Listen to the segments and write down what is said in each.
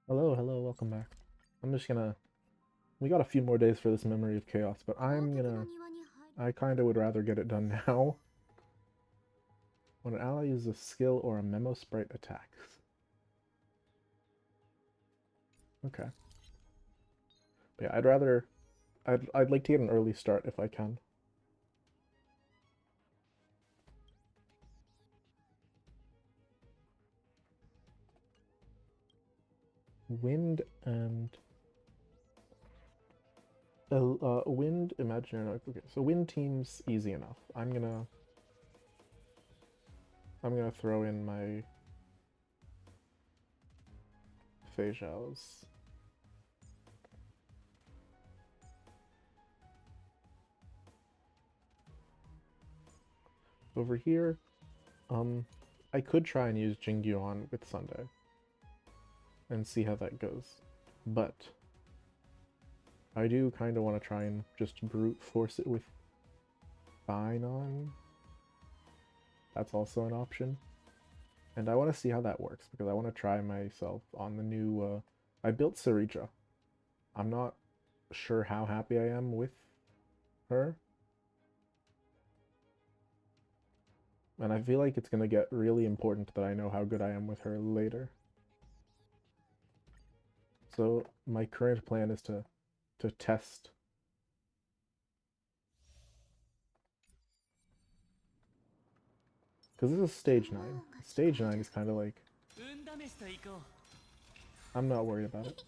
Hello, hello, welcome back. I'm just gonna. We got a few more days for this Memory of Chaos, but I kinda would rather get it done now. When an ally uses a skill or a memo sprite attacks. Okay. But yeah, I'd rather. I'd like to get an early start if I can. Wind and. Wind, imaginary. Okay, so wind team's easy enough. I'm gonna throw in my Feijiaos. Over here, I could try and use Jingyuan with Sunday and see how that goes. But I do kind of want to try and just brute force it with Bainon. That's also an option. And I want to see how that works because I want to try myself on the new... I built Sarija. I'm not sure how happy I am with her. And I feel like it's going to get really important that I know how good I am with her later. So my current plan is to test. Because this is stage 9. Stage 9 is kind of like... I'm not worried about it.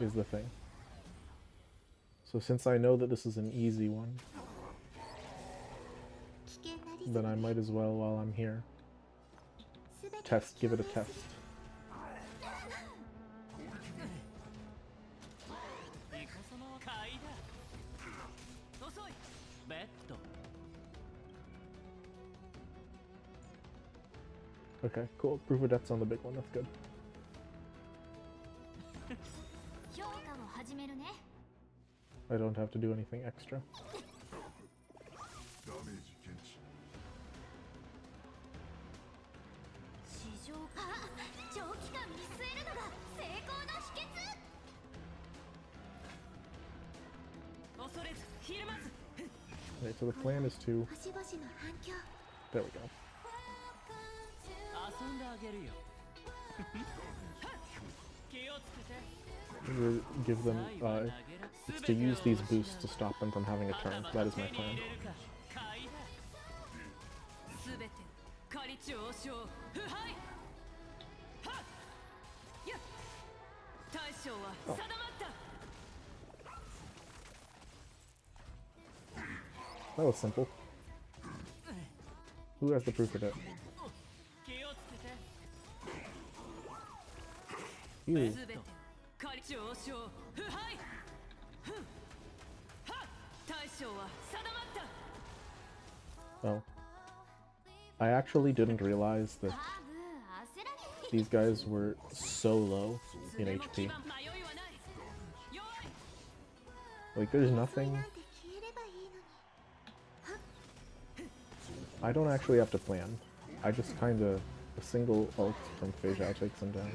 Is the thing. So since I know that this is an easy one, then I might as well, while I'm here, give it a test. Okay, cool. Proof of Death's on the big one, that's good. I don't have to do anything extra. Okay, so the plan is to... There we go. Give them, it's to use these boosts to stop them from having a turn. That is my plan. Oh. That was simple. Who has the proof of it? You. Oh. I actually didn't realize that these guys were so low in HP. Like, there's nothing... I don't actually have to plan. I just kinda... A single ult from Feijiao takes them down.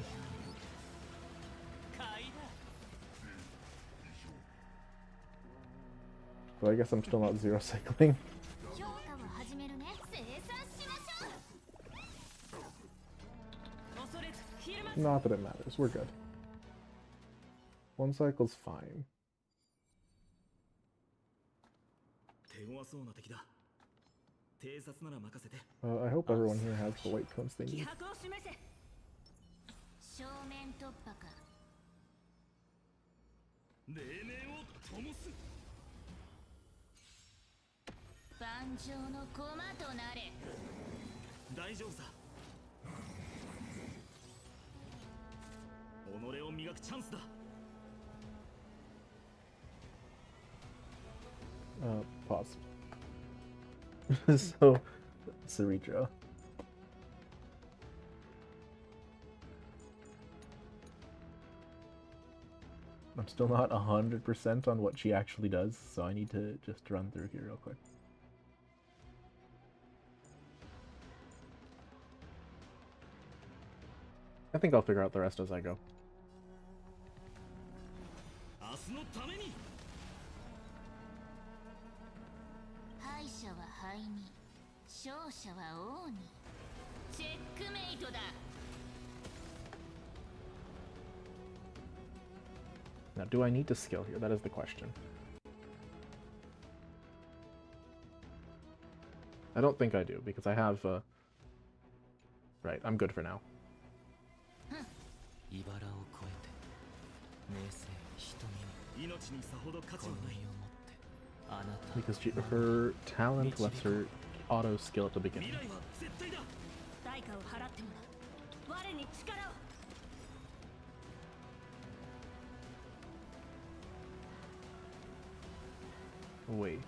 So I guess I'm still not zero cycling. Not that it matters, we're good. One cycle's fine. I hope everyone here has the white cones they need. Pause. So, Sarija. I'm still not 100% on what she actually does, so I need to just run through here real quick. I think I'll figure out the rest as I go. Now, do I need to skill here? That is the question. I don't think I do, because I have, right, I'm good for now. Because her talent lets her auto skill at the beginning. Wait.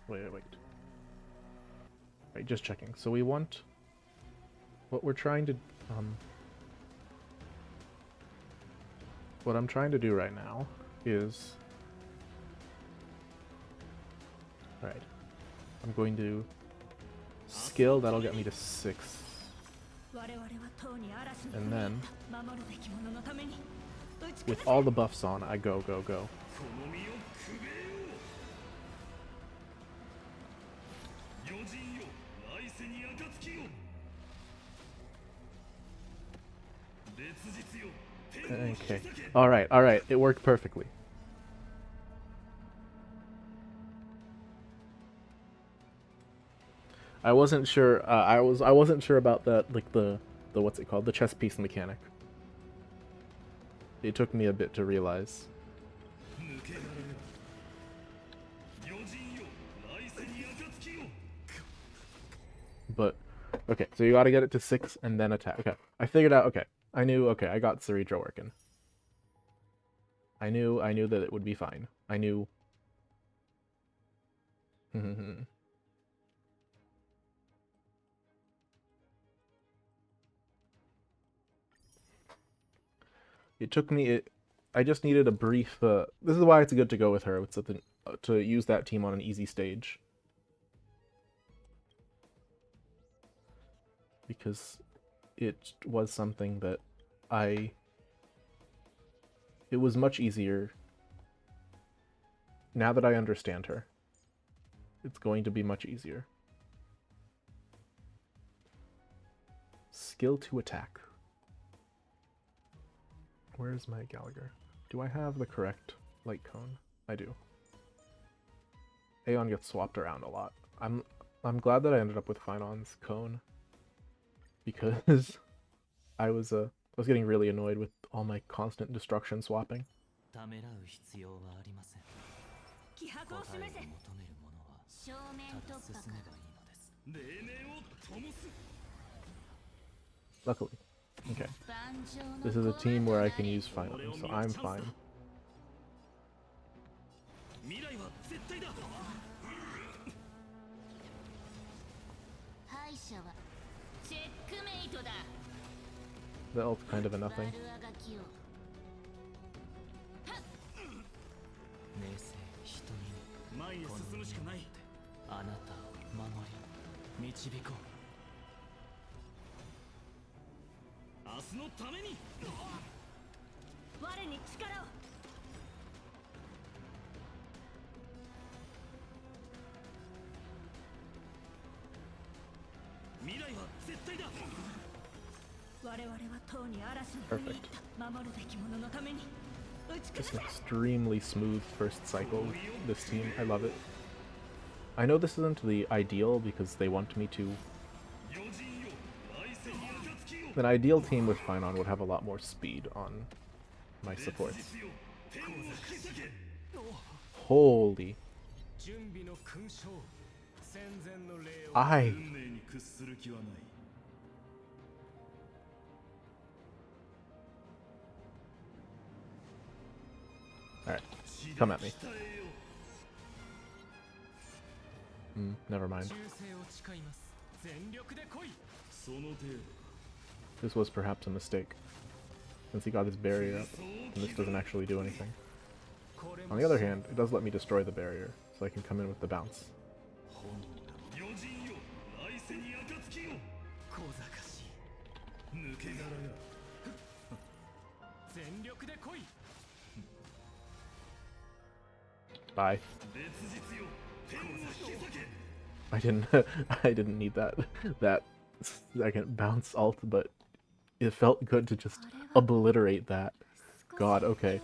Wait. Right, just checking. So we want... What we're trying to... What I'm trying to do right now is... Right. I'm going to... Skill, that'll get me to 6. And then... With all the buffs on, I go. Okay. Alright. It worked perfectly. I wasn't sure, I wasn't sure about that, like the what's it called? The chess piece mechanic. It took me a bit to realize. But, okay, so you gotta get it to 6 and then attack. Okay, I figured out, okay. I knew, okay, I got Saritra working. I knew that it would be fine. I knew... It took me... I just needed a brief... this is why it's good to go with her. It's to use that team on an easy stage. Because it was something that it was much easier now that I understand her. It's going to be much easier. Skill to attack. Where's my Gallagher? Do I have the correct light cone? I do. Aeon gets swapped around a lot. I'm glad that I ended up with Finon's cone, because I was getting really annoyed with all my constant destruction swapping. Luckily. Okay. This is a team where I can use Finon, so I'm fine. The ult's kind of a nothing. Perfect. Just an extremely smooth first cycle, this team. I love it. I know this isn't the ideal because they want me to... An ideal team with Finon would have a lot more speed on my supports. Holy... Alright, come at me. Never mind. This was perhaps a mistake, since he got his barrier up, and this doesn't actually do anything. On the other hand, it does let me destroy the barrier, so I can come in with the bounce. Bye. I didn't I didn't need that second bounce ult, but it felt good to just obliterate that. God, okay.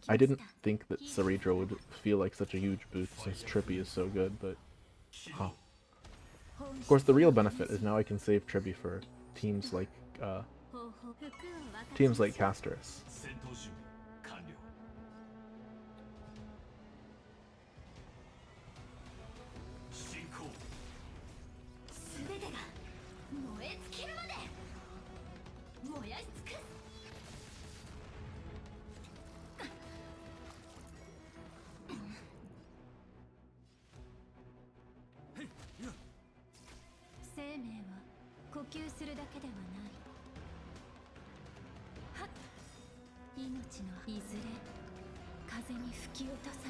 I didn't think that Cerebro would feel like such a huge boost since Trippy is so good, but huh. Of course, the real benefit is now I can save Trippy for teams like Casterus.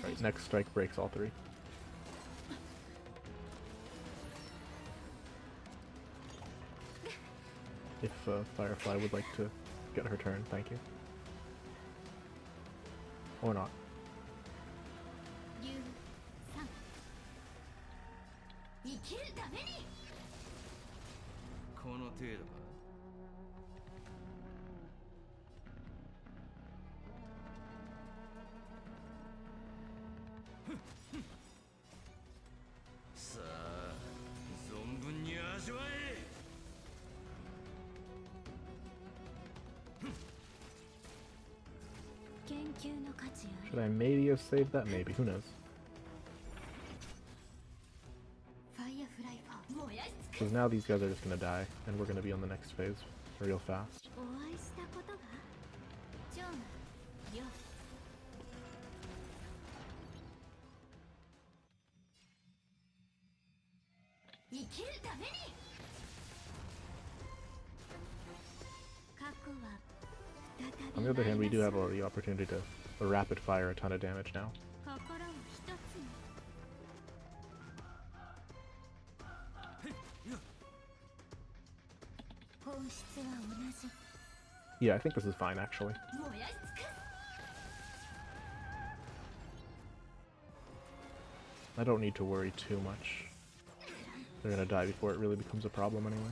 Right, next strike breaks all three. If Firefly would like to get her turn, thank you. Or not. Should I maybe have saved that? Maybe, who knows? Because now these guys are just gonna die, and we're gonna be on the next phase real fast. On the other hand, we do have the opportunity to rapid fire a ton of damage now. Yeah, I think this is fine, actually. I don't need to worry too much. They're gonna die before it really becomes a problem anyway.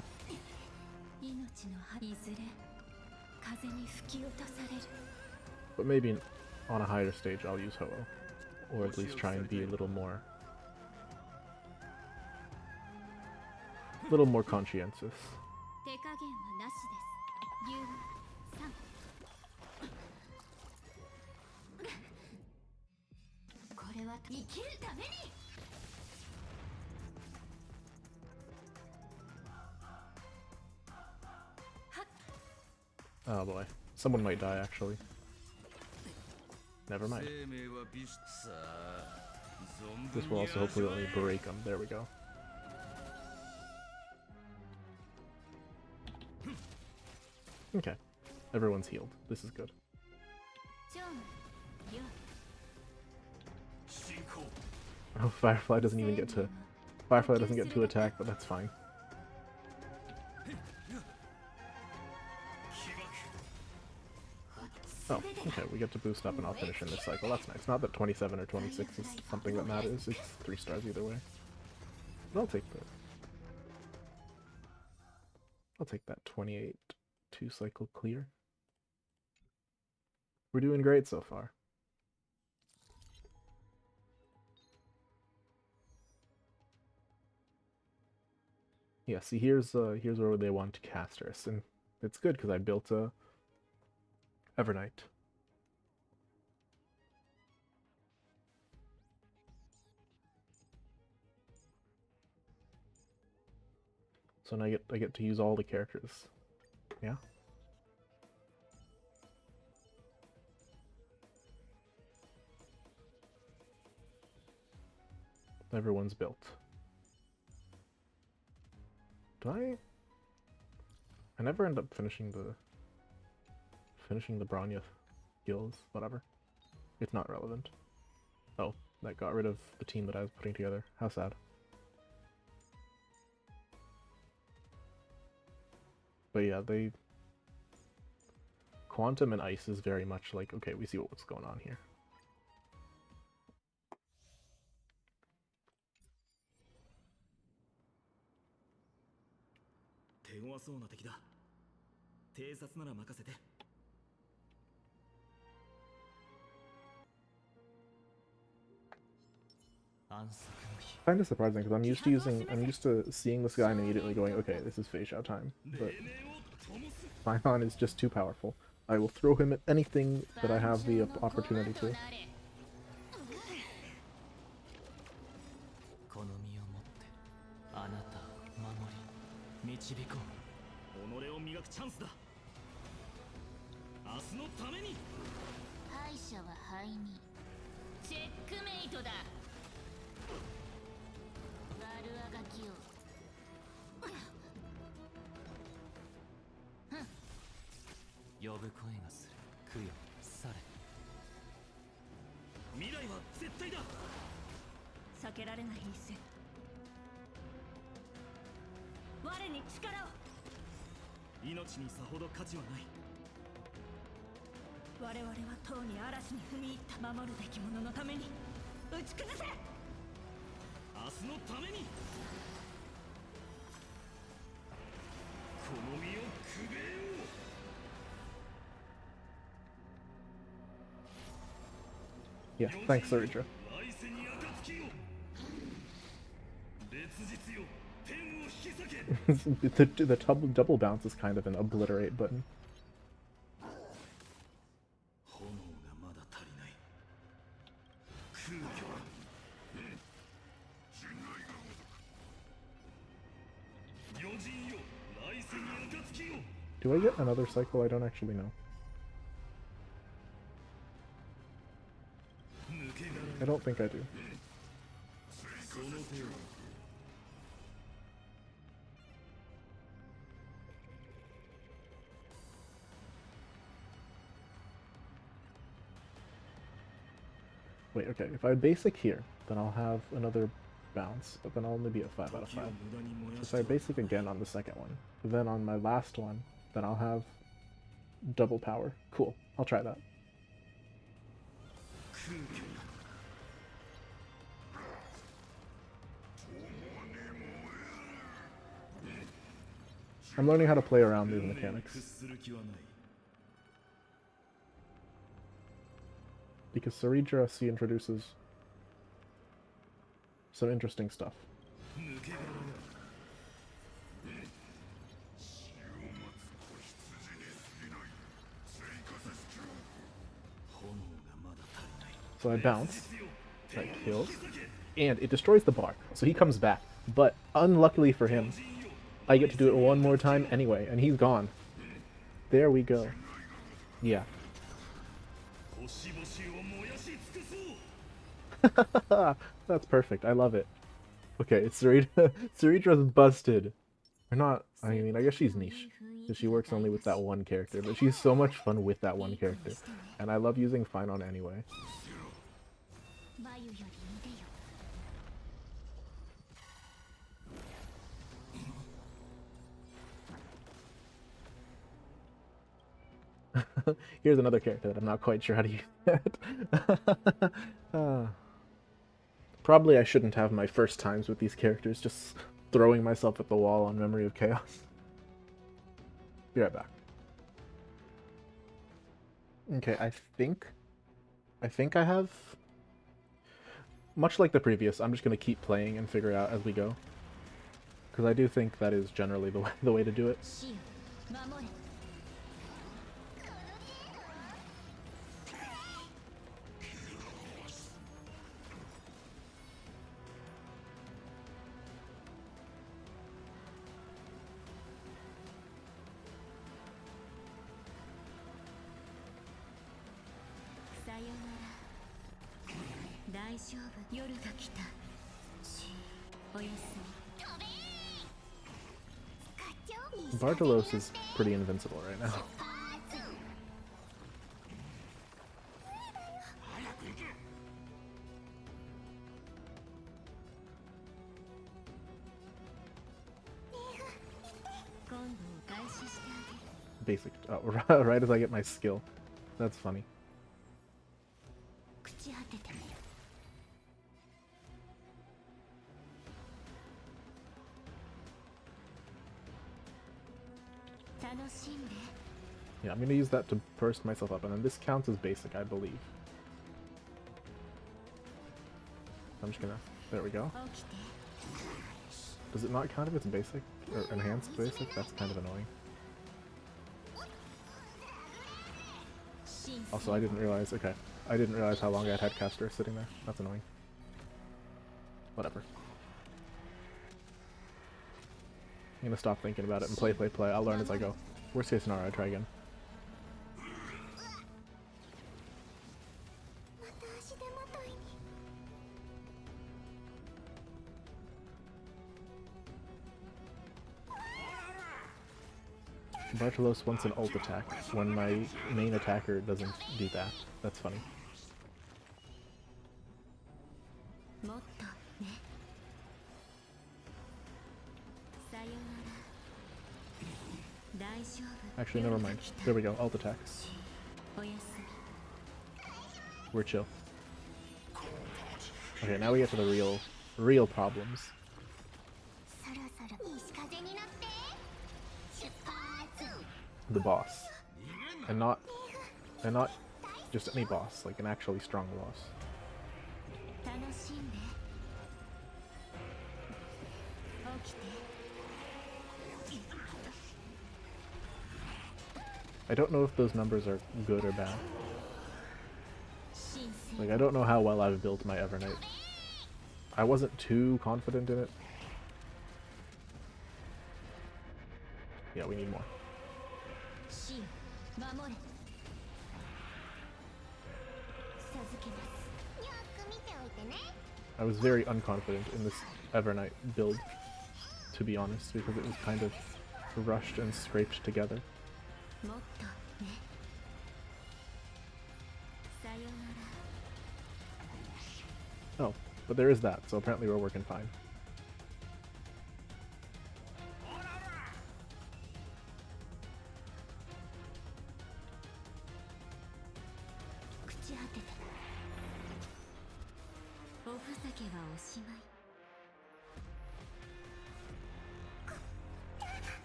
But maybe on a higher stage I'll use Ho-Oh. Or at least try and be a little more conscientious. Oh boy. Someone might die, actually. Never mind. This will also hopefully let me break them. There we go. Okay. Everyone's healed. This is good. Oh, Firefly doesn't even get to... Firefly doesn't get to attack, but that's fine. Oh, okay, we get to boost up and I'll finish in this cycle. That's nice. Not that 27 or 26 is something that matters. It's 3 stars either way. But I'll take that 28 2-cycle clear. We're doing great so far. Yeah, see, here's where they want to cast us, and it's good because I built a Evernight. So now I get to use all the characters. Yeah. Everyone's built. Do I never end up finishing the Bronya skills, whatever. It's not relevant. Oh, that got rid of the team that I was putting together. How sad. But yeah, they... Quantum and Ice is very much like, okay, we see what's going on here. Kind of surprising because I'm used to seeing this guy and immediately going, okay, this is Fei Xiao time. But Paihan is just too powerful. I will throw him at anything that I have the opportunity to. Yeah, thanks, Sarija. the double bounce is kind of an obliterate button. Do I get another cycle? I don't actually know. I don't think I do. Wait, okay, if I basic here, then I'll have another bounce, but then I'll only be at 5 out of 5. If I basic again on the second one, then on my last one, then I'll have double power. Cool, I'll try that. I'm learning how to play around these mechanics. Because Sarija, she introduces some interesting stuff. So I bounce, I kill, and it destroys the bar, so he comes back. But unluckily for him, I get to do it one more time anyway, and he's gone. There we go. Yeah. That's perfect. I love it. Okay, it's Sarita. Sarita's busted. Or not. I mean, I guess she's niche. Because she works only with that one character. But she's so much fun with that one character. And I love using Finon anyway. Here's another character that I'm not quite sure how to use yet. Probably I shouldn't have my first times with these characters, just throwing myself at the wall on Memory of Chaos. Be right back. Okay, I think I have... Much like the previous, I'm just going to keep playing and figure it out as we go. Because I do think that is generally the way to do it. Bartolos is pretty invincible right now. Basic. Oh, right as I get my skill. That's funny. Yeah, I'm gonna use that to burst myself up, and then this counts as basic, I believe. I'm just gonna... There we go. Does it not count if it's basic? Or enhanced basic? That's kind of annoying. Also, I didn't realize... Okay. I didn't realize how long I had Headcaster sitting there. That's annoying. Whatever. I'm gonna stop thinking about it and play. I'll learn as I go. Worst case scenario, I try again. Bartolos wants an ult attack when my main attacker doesn't do that. That's funny. Actually, never mind. There we go, ult attack. We're chill. Okay, now we get to the real problems. The boss. And not just any boss, like an actually strong boss. I don't know if those numbers are good or bad. Like, I don't know how well I've built my Evernight. I wasn't too confident in it. Yeah, we need more. I was very unconfident in this Evernight build, to be honest, because it was kind of rushed and scraped together. Oh, but there is that, so apparently we're working fine.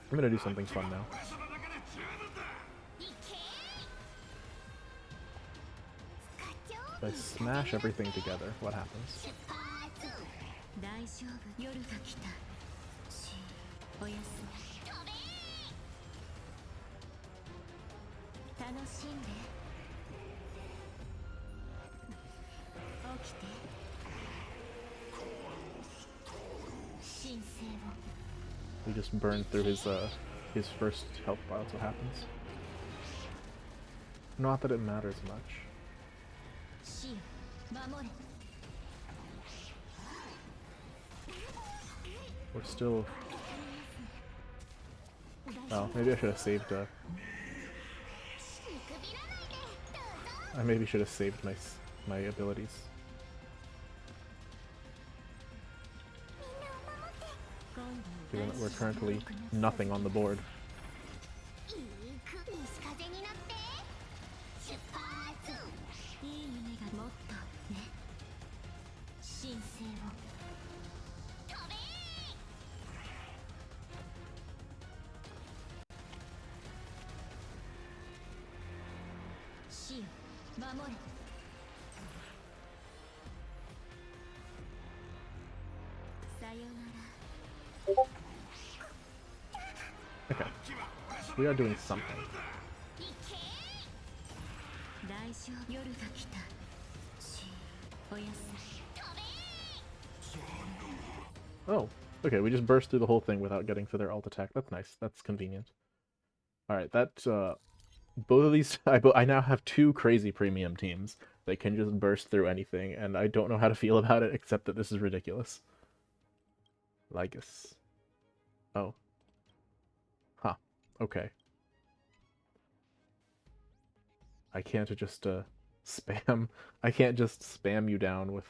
I'm gonna do something fun now. If I smash everything together, what happens? We just burned through his first health bar, that's what happens. Not that it matters much. We're still... Oh, maybe I should have saved, I maybe should have saved my abilities. Given that we're currently nothing on the board. Okay, we are doing something. Oh, okay, we just burst through the whole thing without getting to their ult attack. That's nice. That's convenient. Alright, both of these... I now have two crazy premium teams that can just burst through anything, and I don't know how to feel about it, except that this is ridiculous. Lygus. Oh. Huh. Okay. I can't just, spam... I can't just spam you down with,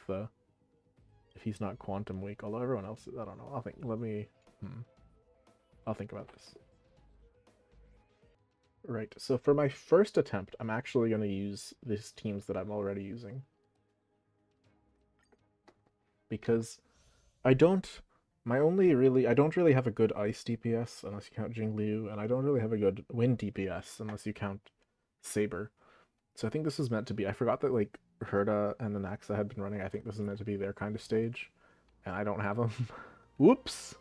if he's not quantum weak, although everyone else is. I don't know. I'll think... Let me... I'll think about this. Right, so for my first attempt, I'm actually going to use these teams that I'm already using. Because I don't really have a good ice DPS unless you count Jingliu, and I don't really have a good wind DPS unless you count Saber. So I think this is meant to be, I forgot that like Herda and the Naxa had been running, I think this is meant to be their kind of stage, and I don't have them. Whoops!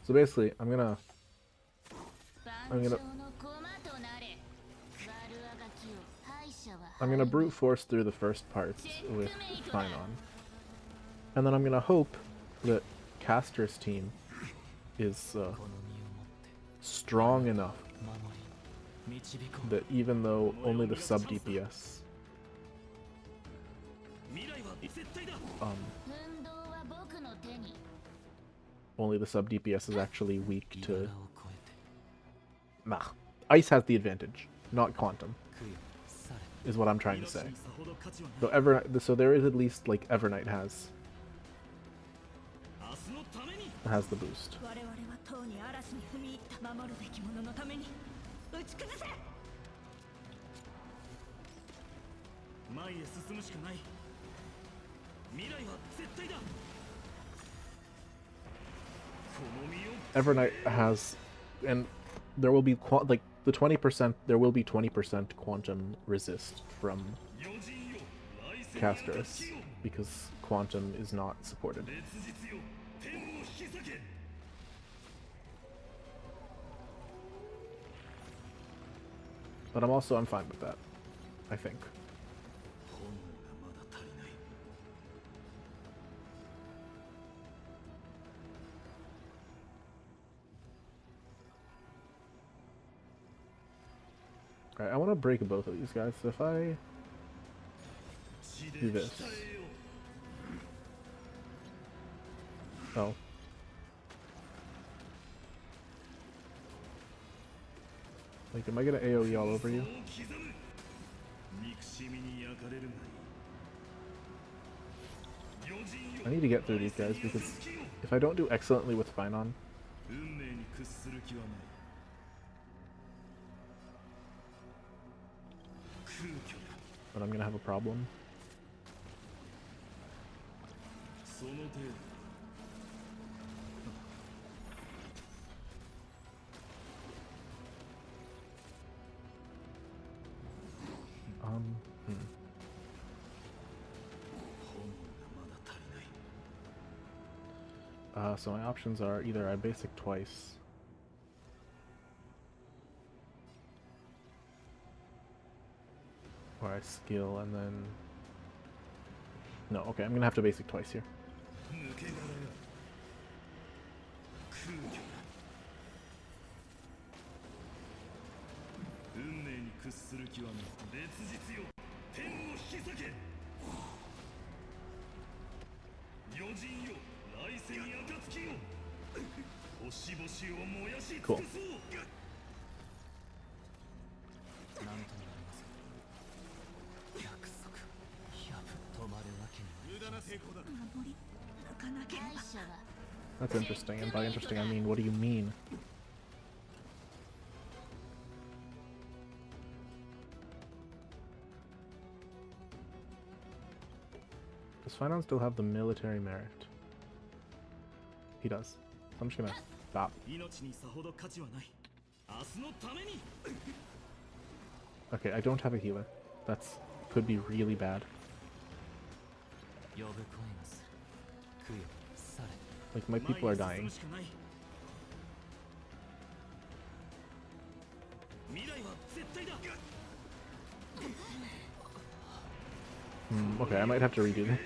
So basically, I'm gonna brute force through the first parts with Finon. And then I'm gonna hope that Caster's team is strong enough that even though only the sub DPS is actually weak to... Nah. Ice has the advantage, not Quantum, is what I'm trying to say. So there is at least, like, Evernight has the boost. Evernight has, and there will be like the 20%. There will be 20% quantum resist from Casters because quantum is not supported. But I'm fine with that, I think. Alright, I want to break both of these guys, so if I do this... Oh. Like, am I gonna AoE all over you? I need to get through these guys because if I don't do excellently with Finon, then I'm gonna have a problem. So my options are either I basic twice, or I skill and then... No, okay, I'm gonna have to basic twice here. Cool. That's interesting, and by interesting I mean, what do you mean? Does Finon still have the military merit? He does. So I'm just gonna stop. Okay, I don't have a healer. That's could be really bad. Like, my people are dying. Okay, I might have to redo this.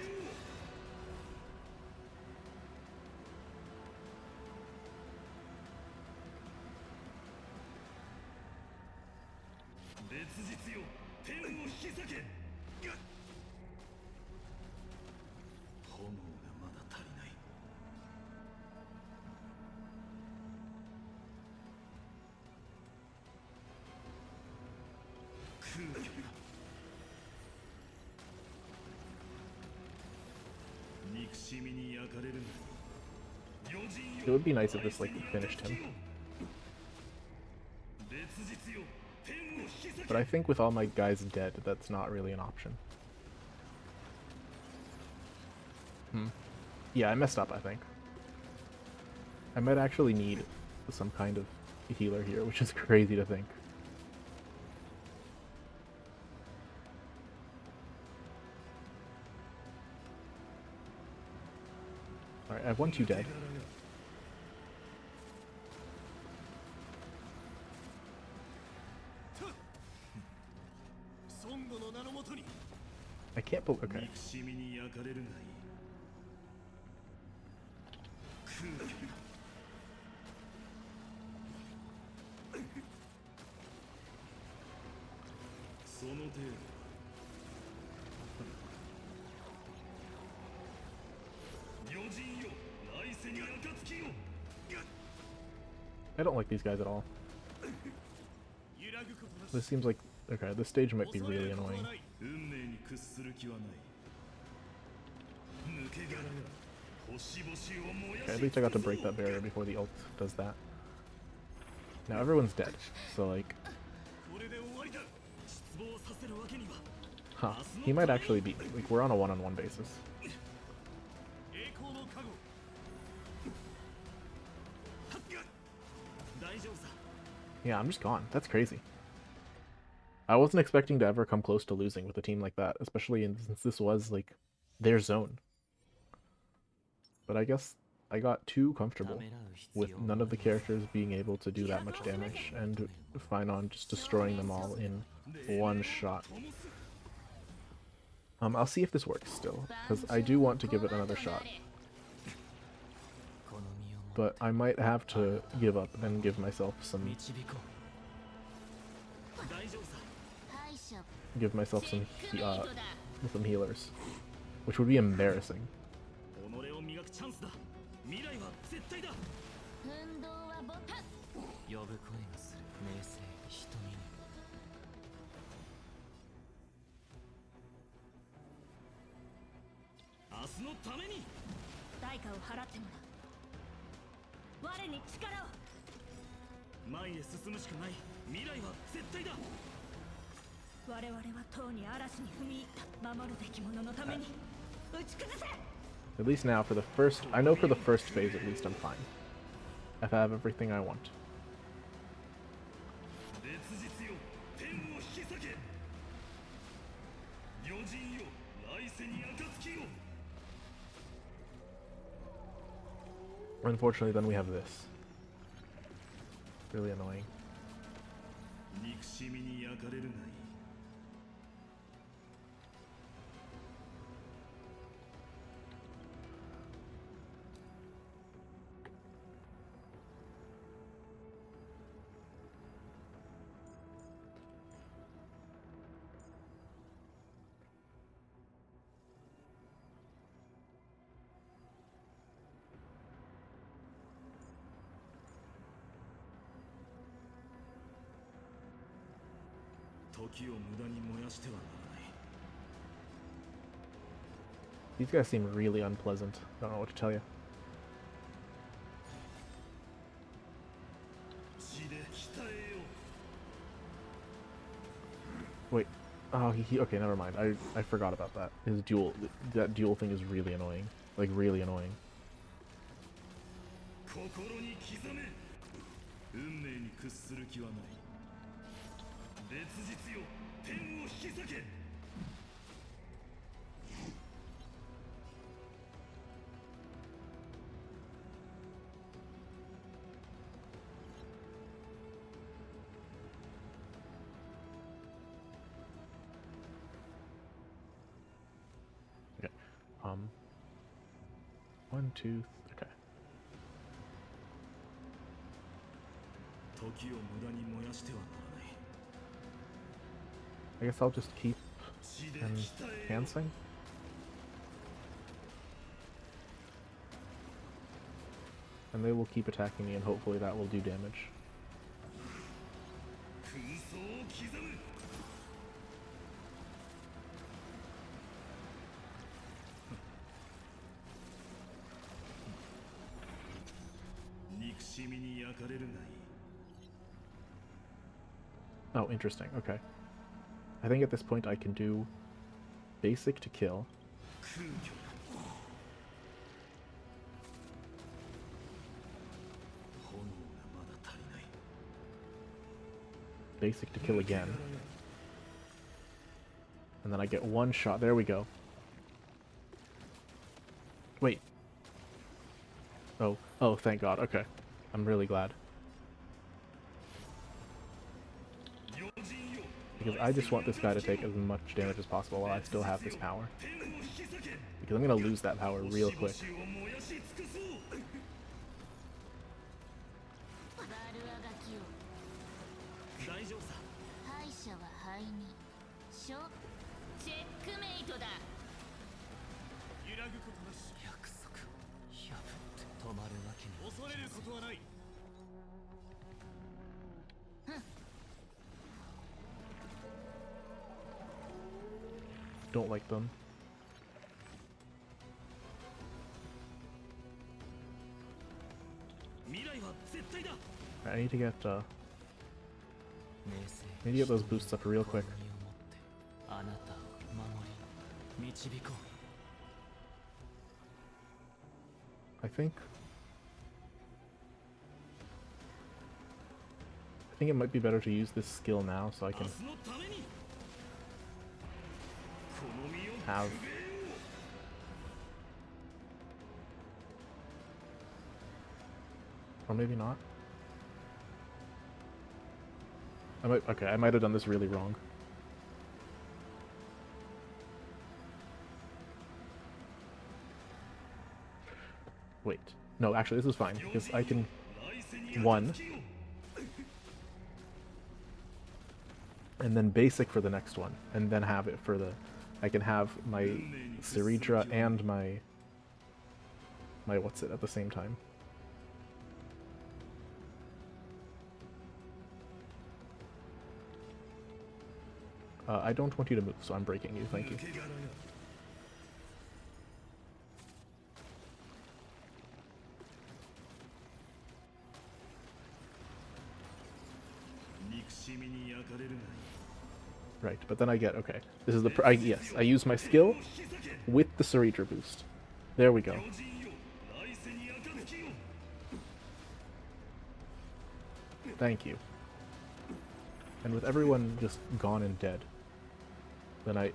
It would be nice if this like finished him. But I think with all my guys dead, that's not really an option. Yeah, I messed up, I think. I might actually need some kind of healer here, which is crazy to think. Alright, I have 1-2 dead. I can't believe. Okay. I don't like these guys at all. This seems like... Okay, this stage might be really annoying. Okay, at least I got to break that barrier before the ult does that. Now everyone's dead, so like... Huh, he might actually beat me. Like, we're on a one-on-one basis. Yeah, I'm just gone. That's crazy. I wasn't expecting to ever come close to losing with a team like that, especially since this was, like, their zone. But I guess I got too comfortable with none of the characters being able to do that much damage, and fine on just destroying them all in one shot. I'll see if this works still, because I do want to give it another shot. But I might have to give up and give myself some healers, which would be embarrassing. At least now for the first, I know for the first phase at least I'm fine. If I have everything I want. Unfortunately, then we have this. Really annoying. These guys seem really unpleasant. Don't know what to tell you. Wait. Oh, okay, never mind. I forgot about that. That duel thing is really annoying. Like, really annoying. Okay. 1, 2, okay. I guess I'll just keep enhancing. And they will keep attacking me, and hopefully that will do damage. Oh, interesting. Okay. I think at this point I can do basic to kill. Basic to kill again. And then I get one shot. There we go. Wait. Oh, thank God. Okay. I'm really glad. Because I just want this guy to take as much damage as possible while I still have this power. Because I'm going to lose that power real quick. Don't like them. I need to get those boosts up real quick. I think it might be better to use this skill now so I can have or maybe not. I might have done this really wrong. Wait. No, actually this is fine because I can one and then basic for the next one and then have it for the I can have my Ceridra and my what's it at the same time. I don't want you to move, so I'm breaking you, thank you. Right, but then I get, okay, this is the, yes, I use my skill with the Ceridra boost. There we go. Thank you. And with everyone just gone and dead, then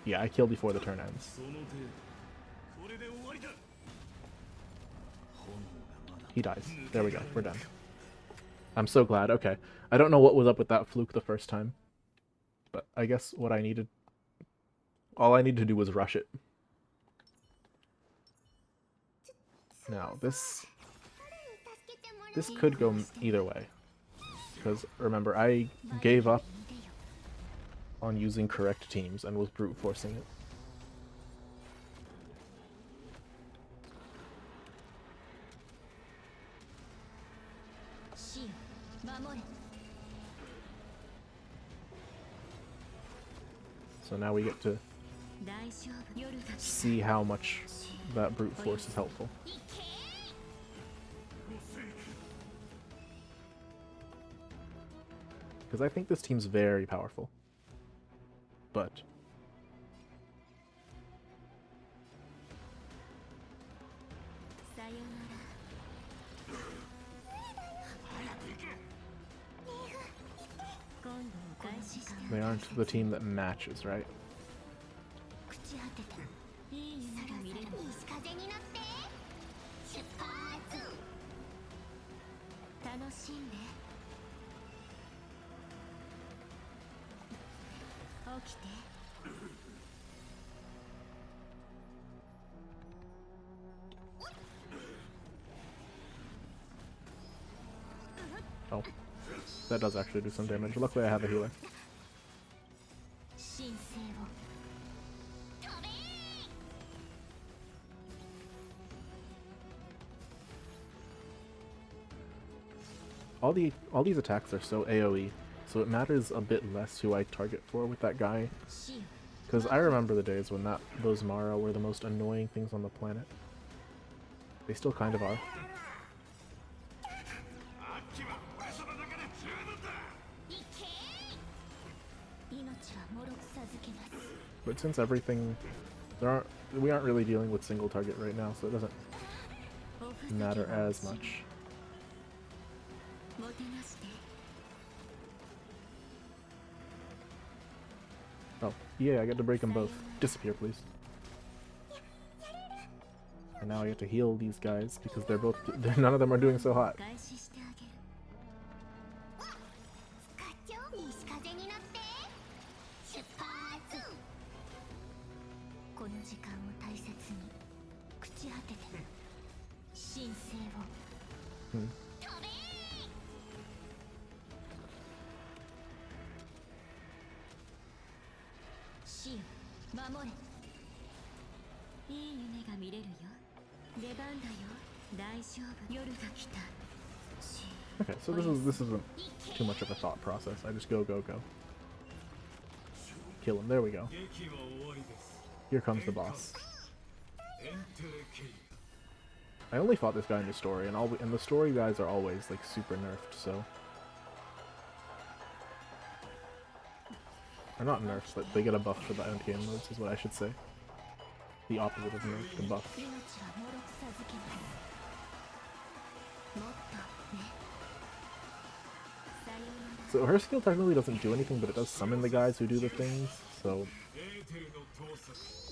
yeah, I kill before the turn ends. He dies. There we go, we're done. I'm so glad. Okay. I don't know what was up with that fluke the first time. But I guess all I needed to do was rush it. Now, this could go either way. Because, remember, I gave up on using correct teams and was brute forcing it. So now we get to see how much that brute force is helpful. Because I think this team's very powerful. But they aren't the team that matches, right? Oh, that does actually do some damage. Luckily I have a healer. All these attacks are so AoE, so it matters a bit less who I target for with that guy. Because I remember the days when those Mara were the most annoying things on the planet. They still kind of are. But since everything, we aren't really dealing with single target right now, so it doesn't matter as much. Oh, yeah, I get to break them both. Disappear, please. And now I get to heal these guys because none of them are doing so hot. Okay, so this isn't too much of a thought process. I just go. Kill him. There we go. Here comes the boss. I only fought this guy in the story, and the story guys are always like super nerfed, so. Or not nerfed, but they get a buff for the end-game modes, is what I should say. The opposite of nerf, the buff. So her skill technically doesn't do anything, but it does summon the guys who do the things, so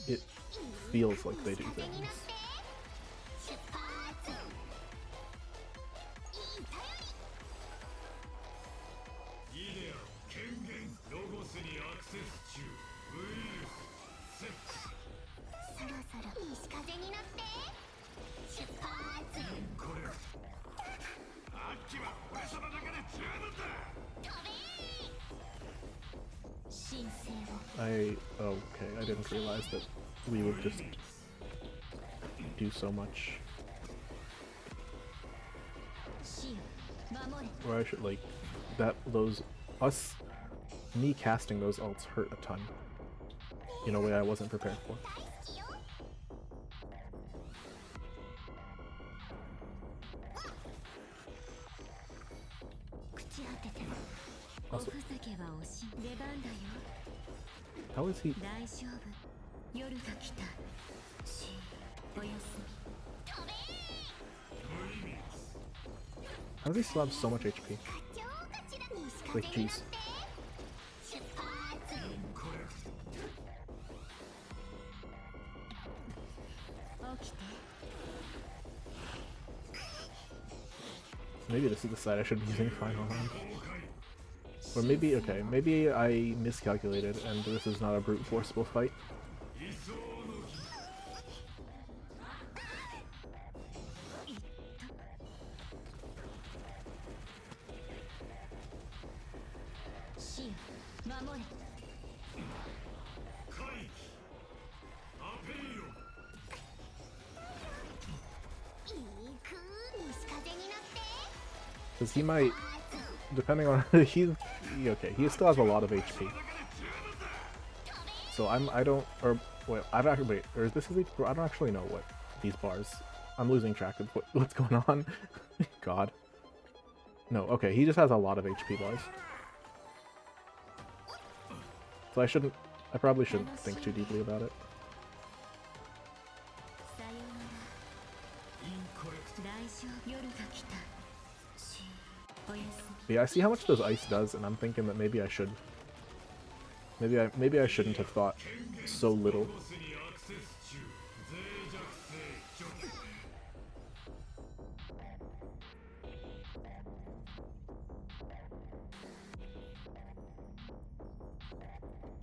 it feels like they do things. Okay, I didn't realize that we would just do so much. Or I should, like, me casting those ults hurt a ton. In a way I wasn't prepared for. Also, how is he? How does he still have so much HP? Like, jeez. Maybe this is the side I should be using final round. Or maybe, okay, maybe I miscalculated and this is not a brute forceable fight. Because he might, depending on he still has a lot of HP. So I don't actually know what these bars. I'm losing track of what's going on. God. No, okay, he just has a lot of HP bars. So I probably shouldn't think too deeply about it. Yeah, I see how much those ice does, and I'm thinking that maybe I should. Maybe I shouldn't have thought so little.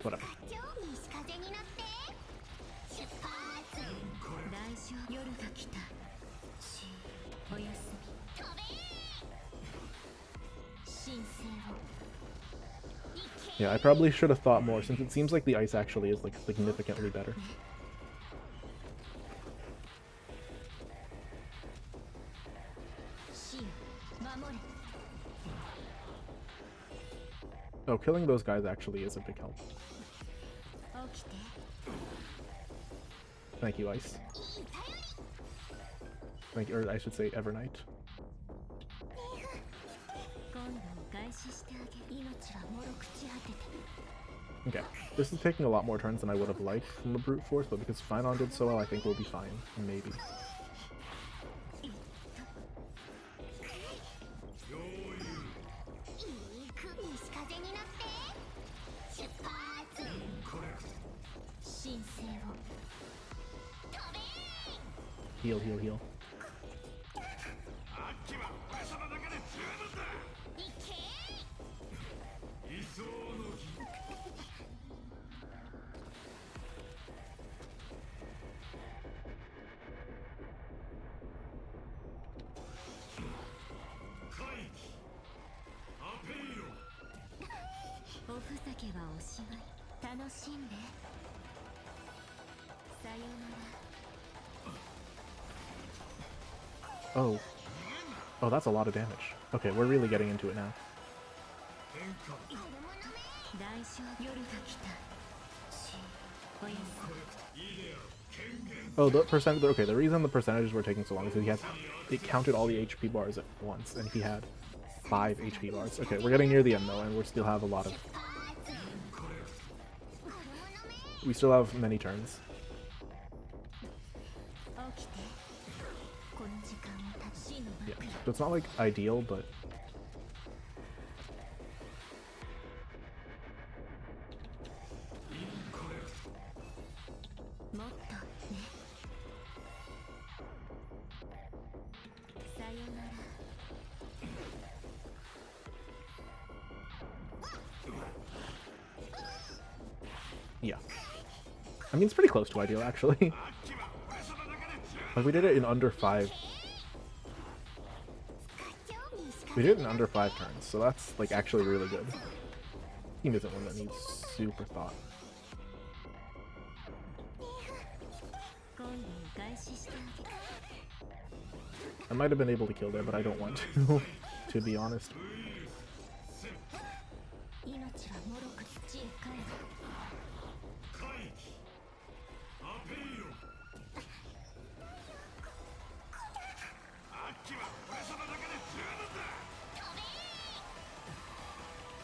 Whatever. Yeah, I probably should have thought more, since it seems like the ice actually is like significantly better. Oh, killing those guys actually is a big help. Thank you, Ice. Thank you, or I should say Evernight. Okay. This is taking a lot more turns than I would have liked from a brute force, but because Finon did so well, I think we'll be fine. Maybe. Heal, heal, heal. Oh. Oh, that's a lot of damage. Okay, we're really getting into it now. Oh, the percent. Okay, the reason the percentages were taking so long is because it counted all the HP bars at once, and he had 5 HP bars. Okay, we're getting near the end though, and we still have a lot of. We still have many turns. Yeah, so it's not like ideal, but. Yeah. I mean, it's pretty close to ideal, actually. Like, we did it in under 5. We did it in under 5 turns, so that's, like, actually really good. Team isn't one that needs super thought. I might have been able to kill there, but I don't want to be honest.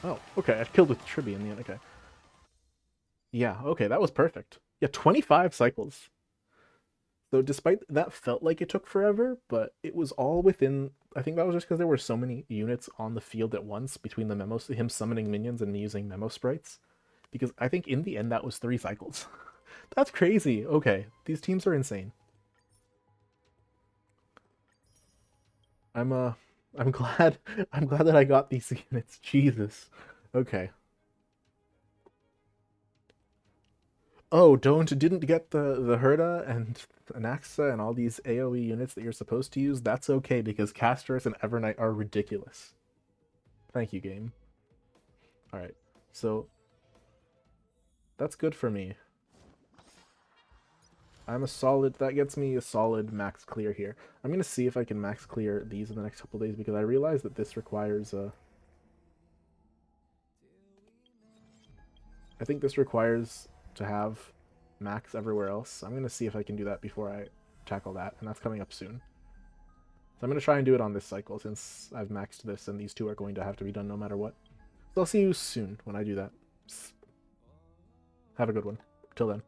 Oh, okay, I killed with Tribby in the end, okay. Yeah, okay, that was perfect. Yeah, 25 cycles. So despite that felt like it took forever, but it was all within... I think that was just because there were so many units on the field at once between the memos, him summoning minions and me using memo sprites. Because I think in the end that was 3 cycles. That's crazy. Okay, these teams are insane. I'm glad that I got these units. Jesus. Okay. Oh, didn't get the Herda and Anaxa and all these AoE units that you're supposed to use? That's okay, because Casters and Evernight are ridiculous. Thank you, game. Alright, so that's good for me. That gets me a solid max clear here. I'm gonna see if I can max clear these in the next couple days, because I realize that this requires I think this requires to have max everywhere else. I'm gonna see if I can do that before I tackle that, and that's coming up soon. So I'm gonna try and do it on this cycle, since I've maxed this, and these 2 are going to have to be done no matter what. So I'll see you soon when I do that. Have a good one. Till then.